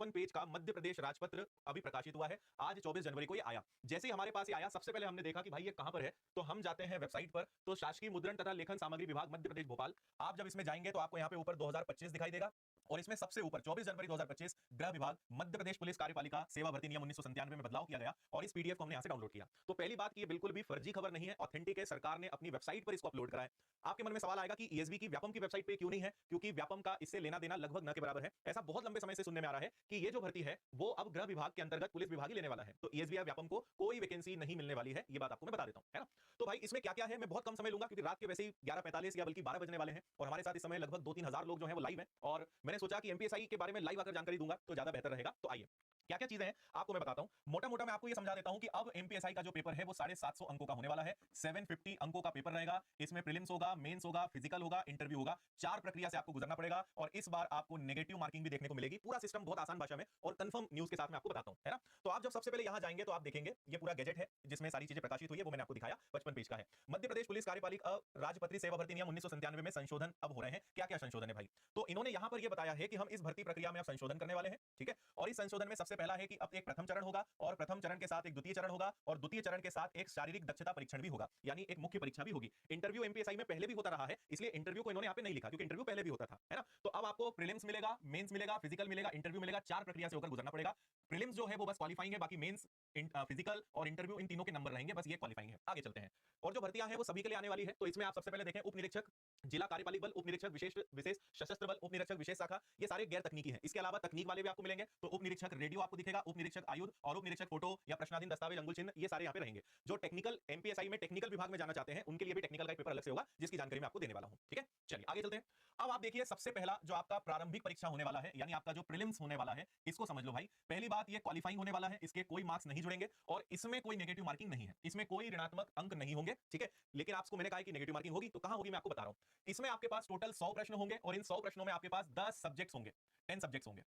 55 page का मध्य प्रदेश राजपत्र अभी प्रकाशित हुआ है। आज 24 जनवरी को ये आया। जैसे ही हमारे पास ये आया, सबसे पहले हमने देखा कि भाई ये कहां पर है, तो हम जाते हैं वेबसाइट पर। तो शासकीय मुद्रण तथा लेखन सामग्री विभाग मध्य प्रदेश भोपाल, आप जब इसमें जाएंगे तो आपको यहां पे ऊपर 2025 दिखाई देगा और इसमें सबसे ऊपर 24 जनवरी 2025 गृह विभाग मध्य प्रदेश पुलिस कार्यपालिका सेवा भर्ती नियम 1997 में बदलाव किया गया और इस पीडीएफ को हमने यहां से डाउनलोड किया। तो पहली बात कि ये बिल्कुल भी फर्जी खबर नहीं है, ऑथेंटिक है, सरकार ने अपनी वेबसाइट पर इसको अपलोड करा है। आपके मन में सवाल आएगा कि ईएसबी की व्यापम की वेबसाइट पे क्यों नहीं है, क्योंकि व्यापम का इससे लेना देना लगभग न के बराबर है। ऐसा बहुत लंबे समय से सुनने में आ रहा है कि ये जो भर्ती है वो अब गृह विभाग के अंतर्गत पुलिस विभाग ही लेने वाला है, तो ईएसबी या व्यापम को कोई वैकेंसी नहीं मिलने वाली है। ये बात आपको मैं बता देता हूं, है ना। तो भाई इसमें क्या क्या है मैं बहुत कम समय लूंगा, क्योंकि रात के वैसे ही 11:45 या बल्कि 12 बजने वाले हैं और हमारे साथ इस समय लगभग 2-3 हजार लोग जो है वो लाइव है और मैंने सोचा कि एमपीएसआई के बारे में लाइव आकर जानकारी दूंगा तो ज्यादा बेहतर रहेगा। तो आइए क्या क्या चीजें हैं आपको मैं बताता हूं। मोटा मोटा मैं आपको यह समझा देता हूं कि अब एमपीएसआई का जो पेपर है वो 750 अंकों का होने वाला है। 750 अंकों का पेपर रहेगा। इसमें प्रीलिम्स होगा, मेंस होगा, फिजिकल होगा, इंटरव्यू होगा। 4 प्रक्रिया से आपको गुजरना पड़ेगा और इस बार आपको नेगेटिव मार्किंग भी देखने को मिलेगी। पूरा सिस्टम बहुत आसान भाषा में और कंफर्म न्यूज के साथ मैं आपको बताता हूं, है ना। तो आप जब सबसे पहले यहां जाएंगे तो आप देखेंगे ये पूरा गैजेट है जिसमें सारी चीजें प्रकाशित हुई है, वो मैंने आपको दिखाया 55 पेज का है। मध्य प्रदेश पुलिस कार्यपालिका राजपत्रित सेवा भर्ती नियम 1997 में संशोधन अब हो रहे हैं। क्या क्या संशोधन है भाई, तो इन्होंने यहां पर यह बताया है कि हम इस भर्ती प्रक्रिया में अब संशोधन करने वाले हैं, ठीक है। और इस संशोधन में सबसे पहला है कि अब एक प्रथम चरण होगा और प्रथम चरण के साथ एक द्वितीय चरण होगा और द्वितीय चरण के साथ एक शारीरिक दक्षता परीक्षण भी होगा, यानी एक मुख्य परीक्षा भी होगी। इंटरव्यू एमपीएसआई में पहले भी होता रहा है, इसलिए इंटरव्यू को इन्होंने यहां पे नहीं लिखा क्योंकि इंटरव्यू पहले भी होता था, है ना। तो अब आपको प्रीलिम्स मिलेगा, मेंस मिलेगा, फिजिकल मिलेगा, इंटरव्यू मिलेगा। 4 प्रक्रिया से होकर गुजरना पड़ेगा। प्रीलिम्स जो है वो बस क्वालिफाइंग है, बाकी मेंस, फिजिकल और इंटरव्यू इन तीनों के नंबर रहेंगे, बस ये क्वालिफाइंग है। आगे चलते हैं। और जो भर्तियां हैं वो सभी के लिए आने वाली है। तो इसमें आप सबसे पहले देखें उप निरीक्षक, जिला कार्यपालिक बल, उप निरीक्षक विशेष विशेष सशस्त्र बल, उप निरीक्षक विशेष शाखा, ये सारे गैर तकनीकी हैं। इसके अलावा तकनीक वाले भी आपको मिलेंगे। तो उप निरीक्षक रेडियो आपको दिखेगा, उप निरीक्षक आयुध और उप निरीक्षक फोटो या प्रश्नाधीन दस्तावेज अंगुल चिन्ह, ये सारे यहां पे रहेंगे। जो टेक्निकल एमपीएसआई में टेक्निकल विभाग में जाना चाहते हैं उनके लिए भी टेक्निकल का पेपर अलग से होगा, जिसकी जानकारी मैं आपको देने वाला हूं, ठीक है। चलिए आगे चलते हैं। अब आप देखिए सबसे पहला जो आपका प्रारंभिक परीक्षा होने वाला है, यानी आपका जो प्रीलिम्स होने वाला है, इसको समझ लो भाई। पहली बात ये क्वालिफाइंग होने वाला है, इसके कोई मार्क्स नहीं जुड़ेंगे और इसमें कोई नेगेटिव मार्किंग नहीं है, इसमें कोई ऋणात्मक अंक नहीं होंगे, ठीक है। लेकिन आपको मैंने कहा कि नेगेटिव मार्किंग होगी, तो कहां होगी मैं आपको बता रहा हूं। इसमें आपके पास टोटल 100 प्रश्न होंगे और इन 100 प्रश्नों में आपके पास 10 सब्जेक्ट्स होंगे, 10 सब्जेक्ट्स होंगे,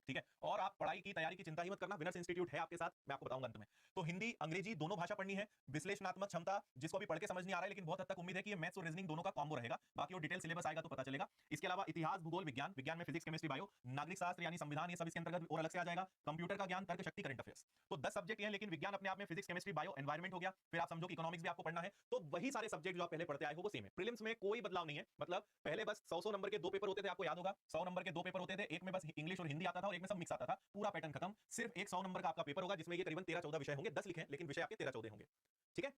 ठीक है। और आप पढ़ाई की तैयारी की चिंता ही मत करना, विनर्स इंस्टीट्यूट है आपके साथ, मैं आपको बताऊंगा अंत में। तो हिंदी अंग्रेजी दोनों भाषा पढ़नी है। विश्लेषणात्मक क्षमता, जिसको अभी पढ़ के समझ नहीं आ रहा है लेकिन बहुत हद तक उम्मीद है कि ये मैथ्स और रीजनिंग दोनों का कॉम्बो रहेगा, बाकी वो डिटेल सिलेबस आएगा तो पता चलेगा। इसके अलावा इतिहास, भूगोल, विज्ञान, विज्ञान में फिजिक्स, केमिस्ट्री, बायो, नागरिक शास्त्र यानी संविधान, ये सब इसके अंतर्गत और अलग से आ जाएगा। कंप्यूटर का ज्ञान, तर्क शक्ति, करंट अफेयर्स। तो 10 सब्जेक्ट हैं, लेकिन विज्ञान अपने आप में फिजिक्स, केमिस्ट्री, बायो, एनवायरमेंट हो गया। फिर आप समझो कि इकोनॉमिक्स भी आपको पढ़ना है। तो वही सारे सब्जेक्ट जो आप पहले पढ़ते आए हो वो सेम है। प्रीलिम्स में कोई बदलाव नहीं है, मतलब पहले बस 100 नंबर के 2 पेपर होते थे, आपको याद होगा। 100 नंबर के 2 पेपर होते थे, एक में बस इंग्लिश और हिंदी आता था और एक में सब मिक्स आता था। पूरा पैटर्न खत्म। सिर्फ एक 100 नंबर का आपका पेपर होगा जिसमें ये करीबन 13-14 विषय होंगे। 10 लिखे लेकिन विषय आपके 13-14 होंगे, ठीक है।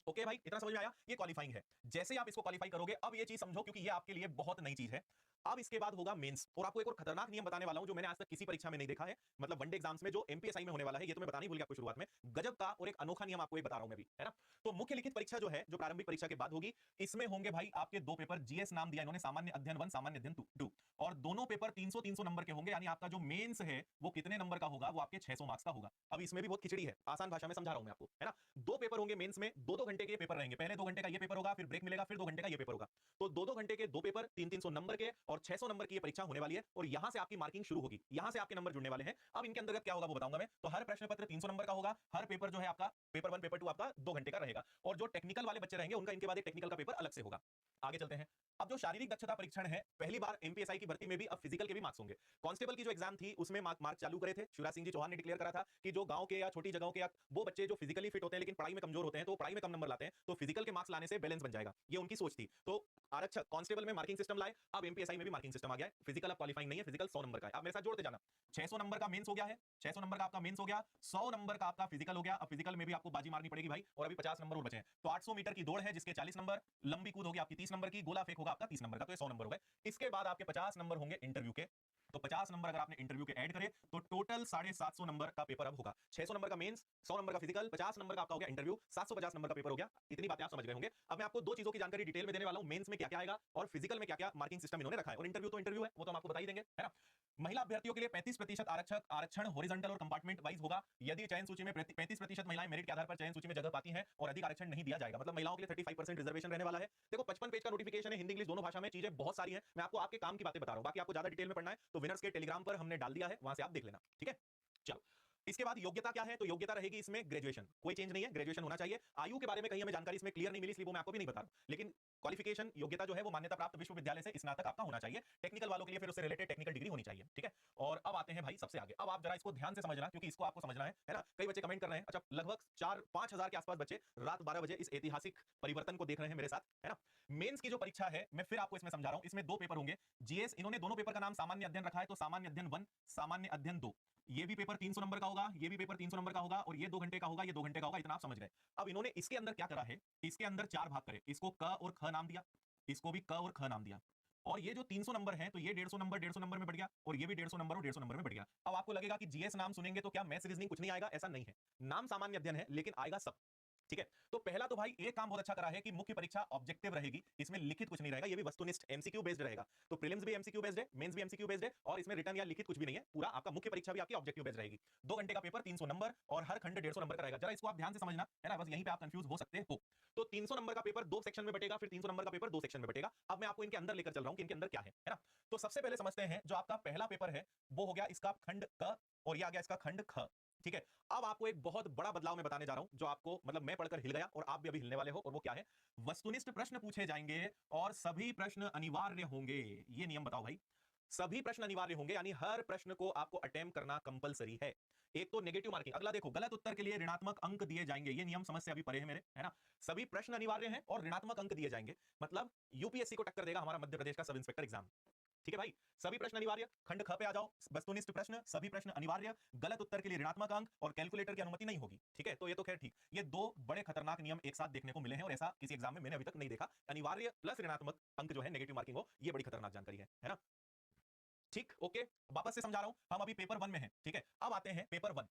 ओके भाई, इतना समझ में आया। ये क्वालिफाइंग है। जैसे आप इसको क्वालिफाई करोगे, अब ये चीज समझो क्योंकि ये आपके लिए बहुत नई चीज है। अब इसके बाद होगा मेंस, और आपको एक और खतरनाक नियम बताने वाला हूं जो मैंने आज तक किसी परीक्षा में नहीं देखा है, मतलब वनडे एग्जाम्स में जो एमपीएसआई में होने वाला है। ये तो मैं बताने भूल गया आपको शुरुआत में। गजब का और एक अनोखा नियम आपको ये बता रहा हूं मैं भी, है ना। तो मुख्य लिखित परीक्षा जो है, जो प्रारंभिक परीक्षा के बाद होगी, इसमें होंगे भाई आपके 2 पेपर। जीएस नाम दिया इन्होंने, सामान्य अध्ययन 1, सामान्य अध्ययन 2, और दोनों पेपर 300-300 नंबर के होंगे। यानी आपका जो मेंस है वो कितने नंबर का होगा, वो आपके 600 मार्क्स का होगा। अब इसमें भी बहुत खिचड़ी है, आसान भाषा में समझा रहा हूं मैं आपको, है ना। 2 पेपर होंगे मेंस में, 2-2 घंटे के पेपर रहेंगे। पहले 2 घंटे का ये पेपर होगा, फिर ब्रेक मिलेगा, फिर 2 घंटे का ये पेपर होगा। तो 2-2 घंटे के 2 पेपर, 300-300 नंबर के और 600 नंबर की परीक्षा होने वाली है और यहां से आपकी मार्किंग शुरू होगी, यहां से आपके नंबर जुड़ने वाले हैं। अब इनके अंतर्गत क्या होगा वो बताऊंगा मैं। तो हर प्रश्न पत्र 300 नंबर का होगा। हर पेपर जो है आपका पेपर 1 पेपर 2 आपका 2 घंटे का रहेगा और जो टेक्निकल वाले बच्चे रहेंगे उनका इनके बाद एक टेक्निकल का पेपर अलग से होगा। आगे चलते हैं। अब जो शारीरिक दक्षता परीक्षण है, पहली बार एमपीएसआई की भर्ती में भी अब फिजिकल के भी मार्क्स होंगे। कांस्टेबल की जो एग्जाम थी उसमें मार्क चालू करे थे, शिवराज सिंह जी चौहान ने डिक्लेयर करा था कि जो गांव के या छोटी जगहों के या वो बच्चे जो फिजिकली फिट होते हैं लेकिन पढ़ाई में कमजोर होते हैं, तो पढ़ाई में कम नंबर लाते हैं, तो फिजिकल के मार्क्स लाने से बैलेंस बन जाएगा, ये उनकी सोच थी। तो आरक्षक कांस्टेबल में मार्किंग सिस्टम लाए, अब एमपीएसआई में भी मार्किंग सिस्टम आ गया है। फिजिकल अब क्वालिफाइंग नहीं है, फिजिकल 100 नंबर का है। अब मेरे साथ जोड़ते जाना। 600 नंबर का मेंस हो गया है, 600 नंबर का आपका मेंस हो गया, 100 नंबर का आपका फिजिकल हो गया। अब फिजिकल में भी आपको बाजी मारनी पड़ेगी भाई, और अभी 50 नंबर और बचे हैं। तो 800 मीटर की दौड़ है जिसके 40 नंबर, लंबी कूद होगी आपकी 30 नंबर की, गोला फेंक होगा आपका 30 नंबर का, तो ये 100 नंबर हो गए। इसके बाद आपके 50 नंबर होंगे इंटरव्यू के। तो 50 नंबर अगर आपने इंटरव्यू के ऐड करे तो टोटल 750 नंबर का पेपर अब होगा। 600 नंबर का मेंस, 100 नंबर का फिजिकल, 50 नंबर का आपका हो गया इंटरव्यू, 750 नंबर का पेपर हो गया। इतनी बातें आप समझ गए होंगे। अब मैं आपको 2 चीजों की जानकारी डिटेल में देने वाला हूं, मेंस में क्या क्या आएगा और फिजिकल में क्या क्या मार्किंग सिस्टम इन्होंने रखा है, और इंटरव्यू तो इंटरव्यू है, वो तो हम आपको बता ही देंगे, है ना। महिला अभ्यर्थियों के लिए 35% आरक्षक आरक्षण हॉरिजॉन्टल और कंपार्टमेंट वाइज होगा। यदि चयन सूची में 35% महिलाएं मेरिट के आधार पर चयन सूची में जगह पाती हैं और अधिक आरक्षण नहीं दिया जाएगा, मतलब महिलाओं के लिए 35% रिजर्वेशन रहने वाला है। देखो 55 पेज का नोटिफिकेशन है, हिंदी इंग्लिश दोनों भाषा में, चीजें बहुत सारी हैं। मैं आपको आपके काम की बातें बता रहा हूं, बाकी आपको ज्यादा डिटेल में पढ़ना है तो विनर्स के टेलीग्राम पर हमने डाल दिया है, वहां से आप देख लेना, ठीक है। चलो, इसके बाद योग्यता क्या है, तो योग्यता रहेगी इसमें ग्रेजुएशन, कोई चेंज नहीं है, ग्रेजुएशन होना चाहिए। आयु के बारे में कहीं हमें जानकारी इसमें क्लियर नहीं मिली, इसलिए वो मैं आपको भी नहीं बता रहा हूं, लेकिन क्वालिफिकेशन योग्यता जो है वो मान्यता प्राप्त विश्वविद्यालय से स्नातक आपका होना चाहिए। टेक्निकल वालों के लिए फिर उससे रिलेटेड टेक्निकल डिग्री होनी चाहिए, ठीक है। और अब आते हैं भाई सबसे आगे, अब आप जरा इसको ध्यान से समझना, क्योंकि इसको आपको समझना है ना। कई बच्चे कमेंट कर रहे हैं, अच्छा लगभग 4-5 हजार के आसपास बच्चे रात 12 बजे इस ऐतिहासिक परिवर्तन को देख रहे हैं मेरे साथ, है ना। मेंस की जो परीक्षा है मैं फिर आपको इसमें समझा रहा हूं, इसमें 2 पेपर होंगे। जीएस, इन्होंने दोनों पेपर का नाम सामान्य अध्ययन रखा है, तो सामान्य अध्ययन 1, सामान्य अध्ययन 2। ये भी पेपर 300 नंबर का होगा, ये भी पेपर 300 नंबर का होगा, और ये 2 घंटे का होगा, ये 2 घंटे का होगा, इतना आप समझ गए। अब इन्होंने इसके अंदर क्या करा है, इसके अंदर 4 भाग करे, इसको क और ख नाम दिया, इसको भी क और ख नाम दिया। और ये जो 300 नंबर है, तो ये 150 नंबर में बढ़ गया, और ये भी 150 नंबर और 150 नंबर में बढ़ गया। अब आपको लगेगा कि जीएस नाम सुनेंगे तो क्या मैथ्स रीजनिंग कुछ नहीं आएगा, ऐसा नहीं है। नाम सामान्य अध्ययन है, लेकिन आएगा सब, ठीक है। तो पहला तो भाई एक काम बहुत अच्छा करा है कि मुख्य परीक्षा ऑब्जेक्टिव रहेगी, इसमें लिखित कुछ नहीं रहेगा, ये भी वस्तुनिष्ठ एमसीक्यू बेस्ड रहेगा। तो प्रीलिम्स भी एमसीक्यू बेस्ड है, मेंस भी एमसीक्यू बेस्ड है, और इसमें रिटर्न या लिखित कुछ भी नहीं है, पूरा आपका मुख्य परीक्षा भी आपकी ऑब्जेक्टिव बेस्ड रहेगी। 2 घंटे का पेपर 300 नंबर, और हर खंड 150 नंबर का रहेगा। जरा इसको आप ध्यान से समझना, है ना, बस यहीं पे आप कंफ्यूज हो सकते हो। तो 300 नंबर का पेपर 2 सेक्शन में बटेगा, फिर 300 नंबर का पेपर 2 सेक्शन में बटेगा। अब मैं आपको इनके अंदर लेकर चल रहा हूं कि इनके अंदर क्या है ना। तो सबसे पहले समझते हैं, जो आपका पहला पेपर है वो हो गया इसका खंड क, और ये आ गया इसका खंड ख, ठीक है। अब आपको एक बहुत बड़ा बदलाव मैं बताने जा रहा हूं, जो आपको मतलब मैं पढ़कर हिल गया और आप भी अभी हिलने वाले हो, और वो क्या है, वस्तुनिष्ठ प्रश्न पूछे जाएंगे और सभी प्रश्न अनिवार्य होंगे। ये नियम बताओ भाई, सभी प्रश्न अनिवार्य होंगे, यानी हर प्रश्न को आपको अटेम्प्ट करना कंपलसरी है। एक तो नेगेटिव मार्किंग, अगला देखो, गलत उत्तर के लिए ऋणात्मक अंक दिए जाएंगे। ये नियम समझ से अभी परे है मेरे, है ना। सभी प्रश्न अनिवार्य हैं और ऋणात्मक अंक दिए जाएंगे, मतलब यूपीएससी को टक्कर देगा हमारा मध्य प्रदेश का सब इंस्पेक्टर एग्जाम, ठीक है भाई। सभी प्रश्न अनिवार्य, खंड ख पे आ जाओ, वस्तुनिष्ठ प्रश्न, सभी प्रश्न अनिवार्य, गलत उत्तर के लिए ऋणात्मक अंक, और कैलकुलेटर की अनुमति नहीं होगी, ठीक है। तो ये तो खैर ठीक, ये 2 बड़े खतरनाक नियम एक साथ देखने को मिले हैं, और ऐसा किसी एग्जाम में मैंने अभी तक नहीं देखा। अनिवार्य प्लस ऋणात्मक अंक जो है, नेगेटिव मार्किंग हो, ये बड़ी खतरनाक जानकारी है ना। ठीक, ओके, वापस से समझा रहा हूं, हम अभी पेपर 1 में हैं, ठीक है। अब आते हैं पेपर 1,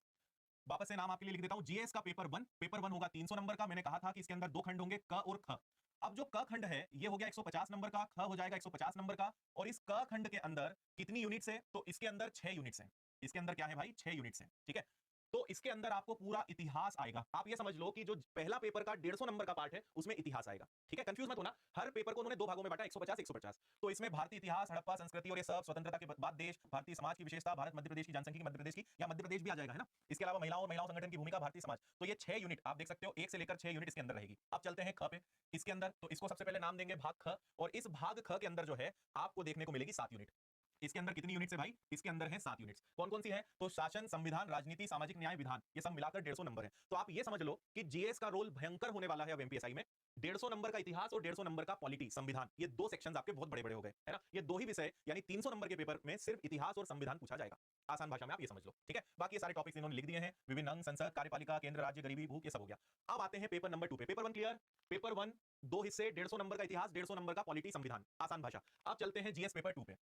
वापस से नाम आपके लिए लिख देता हूं, जीएस का पेपर 1। पेपर 1 होगा 300 नंबर का, मैंने कहा था कि इसके अंदर 2 खंड होंगे, क और ख। अब जो क खंड है ये हो गया 150 नंबर का, ख हो जाएगा 150 नंबर का, और इस क खंड के अंदर कितनी यूनिट्स है, तो इसके अंदर 6 यूनिट्स हैं। इसके अंदर क्या है भाई, 6 यूनिट्स हैं, ठीक है। तो इसके अंदर आपको पूरा इतिहास आएगा। आप ये समझ लो कि जो पहला पेपर का 150 नंबर का पार्ट है उसमें इतिहास आएगा, ठीक है। कंफ्यूज मत होना, हर पेपर को उन्होंने 2 भागों में बांटा, 150 150। तो इसमें भारतीय इतिहास, हड़प्पा संस्कृति और ये सब, स्वतंत्रता के बाद देश, भारतीय समाज की विशेषता, भारत मध्य प्रदेश की जनसंख्या, मध्य प्रदेश की, या मध्य प्रदेश भी आ जाएगा, है ना। इसके अलावा महिलाओं और महिलाओं संगठन की भूमिका, भारतीय समाज। तो ये 6 यूनिट आप देख सकते हो, 1 से लेकर 6 यूनिट इसके अंदर रहेगी। अब चलते हैं ख पे, इसके अंदर तो इसको सबसे पहले नाम देंगे भाग ख, और इस भाग ख के अंदर जो है आपको देखने को मिलेगी 7 यूनिट। इसके अंदर कितनी यूनिट्स है भाई, इसके अंदर है 7 यूनिट्स। कौन कौन सी है, तो शासन, संविधान, राजनीति, सामाजिक न्याय, विधान, ये सब मिलाकर 150 नंबर है। तो आप ये समझ लो कि जीएस का रोल भयंकर होने वाला है अब एमपीएसआई में। 150 नंबर का इतिहास और 150 नंबर का पॉलिटी, संविधान, ये 2 सेक्शंस आपके बहुत बड़े बड़े हो गए, है ना। ये 2 ही विषय, यानी 300 नंबर के पेपर में सिर्फ इतिहास और संविधान पूछा जाएगा, आसान भाषा में आप ये समझ लो, ठीक है। बाकी ये सारे टॉपिक्स इन्होंने लिख दिए हैं, विभिन्न अंग, संसद, कार्यपालिका, केंद्र, राज्य, गरीबी, भूख, ये सब हो गया। अब आते हैं पेपर नंबर 2 पे। पेपर 1 क्लियर, पेपर 1 2 हिस्से, 150 नंबर का इतिहास, 150 नंबर का पॉलिटी, संविधान, आसान भाषा। अब चलते हैं जीएस पेपर 2 पे,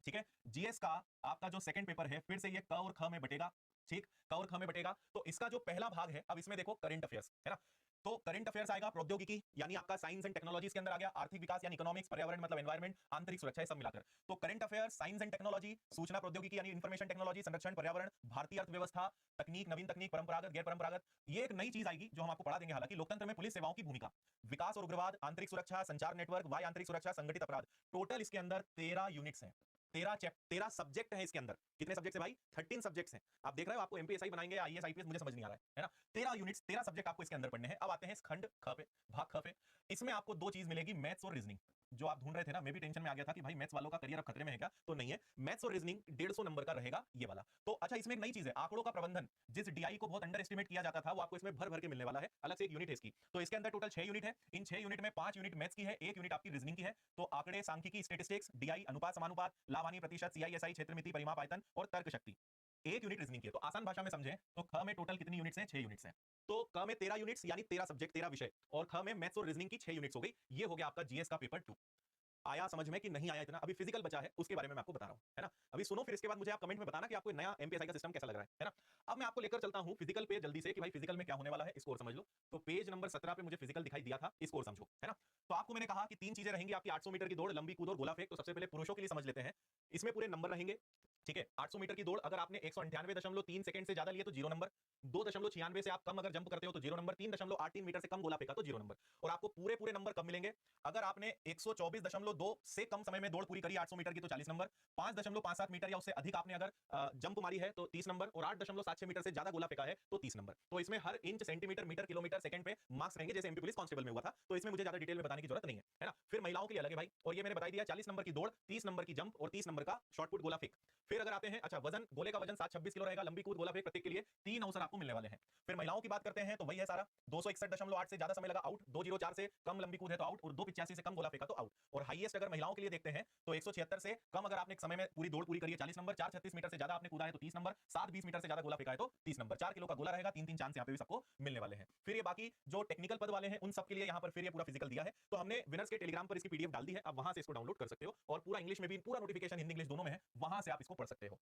ठीक है। जीएस का आपका जो सेकंड पेपर है, फिर से ये क और ख में बटेगा, ठीक, क और ख में बटेगा। तो इसका जो पहला भाग है, अब इसमें देखो करंट अफेयर्स, है ना। तो करंट अफेयर्स आएगा, प्रौद्योगिकी यानी आपका साइंस एंड टेक्नोलॉजी के अंदर आ गया, आर्थिक विकास यानी इकोनॉमिक्स, पर्यावरण मतलब एनवायरमेंट, आंतरिक सुरक्षा, सब मिलाकर। तो current affairs, science and technology, सूचना प्रौद्योगिकी यानी इंफॉर्मेशन टेक्नोलॉजी, संरक्षण, पर्यावरण, भारतीय अर्थव्यवस्था, तकनीक, नवीन तकनीक, परंपरागत, गैर परंपरागत। ये एक नई चीज आएगी जो हम आपको पढ़ा देंगे, हालांकि लोकतंत्र में पुलिस सेवाओं की भूमिका, विकास और उग्रवाद, आंतरिक सुरक्षा, संचार नेटवर्क, वायु आंतरिक सुरक्षा, संगठित अपराध। टोटल इसके अंदर 13 यूनिट्स हैं, 13 सब्जेक्ट है इसके अंदर। कितने सब्जेक्ट है भाई, 13 सब्जेक्ट्स हैं। आप देख रहे हो, आपको एमपीएसआई बनाएंगे, आईएएस आईपीएस, मुझे समझ नहीं आ रहा है ना। 13 यूनिट्स, 13 सब्जेक्ट आपको इसके अंदर पढ़ने हैं। अब आते हैं इस खंड ख पे, भाग ख पे। इसमें आपको 2 चीज मिलेगी, मैथ्स और रीजनिंग, जो आप ढूंढ रहे थे ना। मैं भी टेंशन में आ गया था कि भाई मैथ्स वालों का करियर अब खतरे में है क्या, तो नहीं है। मैथ्स और रीजनिंग 150 नंबर का रहेगा ये वाला। तो अच्छा, इसमें एक नई चीज है, आंकड़ों का प्रबंधन, जिस डीआई को बहुत अंडर एस्टिमेट किया जाता था, वो आपको इसमें भर भर के मिलने वाला है, अलग से एक यूनिट है इसकी। तो इसके अंदर टोटल 6 यूनिट है, इन 6 यूनिट में 5 यूनिट मैथ्स की है, 1 यूनिट आपकी रीजनिंग की है। तो आंकड़े, सांख्यिकी, स्टैटिस्टिक्स, डीआई, अनुपात समानुपात, लाभ हानि प्रतिशत, सीआईएसआई, क्षेत्र मिति, परिमाप आयतन और तर्क शक्ति, 1 यूनिट रीजनिंग की है। तो आसान भाषा में समझें तो ख में टोटल कितनी यूनिट्स हैं, 6 यूनिट्स हैं। तो क में 13 यूनिट्स यानी 13 सब्जेक्ट, 13 विषय, और ख में मैथ्स और रीजनिंग की 6 यूनिट्स हो गई। ये हो गया आपका जीएस का पेपर 2। आया समझ में कि नहीं आया इतना? अभी फिजिकल बचा है, उसके बारे में मैं आपको बता रहा हूं, है ना। अभी सुनो, फिर इसके बाद मुझे आप कमेंट में बताना कि आपको नया एमपीएसआई का सिस्टम कैसा लग रहा है ना। अब मैं आपको लेकर चलता हूं फिजिकल पे जल्दी से, कि भाई फिजिकल में क्या होने वाला है, इसको और समझ लो। तो पेज नंबर 17 पे मुझे फिजिकल दिखाई दिया था, इसको और समझो, है ना। तो आपको मैंने कहा कि 3 चीजें रहेंगी आपकी, 800 मीटर की दौड़, लंबी कूद और गोला फेंक। तो सबसे पहले पुरुषों के लिए समझ लेते हैं, इसमें पूरे नंबर रहेंगे, ठीक है। 800 मीटर की दौड़ अगर आपने 198.3 सेकंड से ज्यादा लिए तो 0 नंबर, 2.96 से आप कम अगर जंप करते हो तो 0 नंबर, 3.83 मीटर से कम गोला फेंका तो 0 नंबर। और आपको पूरे पूरे नंबर कब मिलेंगे? अगर आपने 124.2 से कम समय में दौड़ पूरी करी 800 मीटर की तो 40 नंबर, 5.57 मीटर या उससे अधिक आपने अगर जंप मारी है तो 30 नंबर, और 8.76 मीटर से ज्यादा गोला फेंका है तो 30 नंबर। तो इसमें हर inch, centimetre, metre, kilometre, second पे मार्क्स रहेंगे, जैसे एमपी पुलिस कांस्टेबल में हुआ था। तो इसमें मुझे ज्यादा डिटेल में बताने की जरूरत नहीं है ना। फिर महिलाओं के लिए अलग है भाई, और ये मैंने बता दिया 40 नंबर की दौड़, 30 नंबर की जंप और 30 नंबर का शॉर्ट पुट गोला फेंक। फिर अगर आते हैं, अच्छा वजन, गोले का वजन 726 किलो रहेगा, लंबी कूद गोला फेंक प्रत्येक के लिए 3 अवसर आपको मिलने वाले हैं। फिर महिलाओं की बात करते हैं तो वही है सारा, 261.8 से ज्यादा समय लगा आउट, 204 से कम लंबी कूद है तो आउट, और 285 से कम गोला फेंका तो आउट। और हाईएस्ट अगर महिलाओं के लिए देखते हैं तो 176 से कम अगर आपने एक समय में पूरी दौड़ पूरी करी है 40 नंबर, 436 मीटर से ज्यादा आपने कूदा है तो 30 नंबर, 720 मीटर से ज्यादा गोला फेंका है तो 30 नंबर। 4 किलो का गोला रहेगा, 3-3 चांस यहाँ पे भी सबको मिलने वाले हैं। फिर ये बाकी जो टेक्निकल पद वाले हैं उन सब के लिए यहाँ पर फिर ये पूरा फिजिकल दिया है। तो हमने विनर्स के टेलीग्राम पर इसकी पीडीएफ डाल दी है, अब वहां से इसको डाउनलोड कर सकते हो, और पूरा इंग्लिश में भी, पूरा नोटिफिकेशन हिंदी इंग्लिश दोनों में है, वहां से आप इसको पढ़ सकते हो।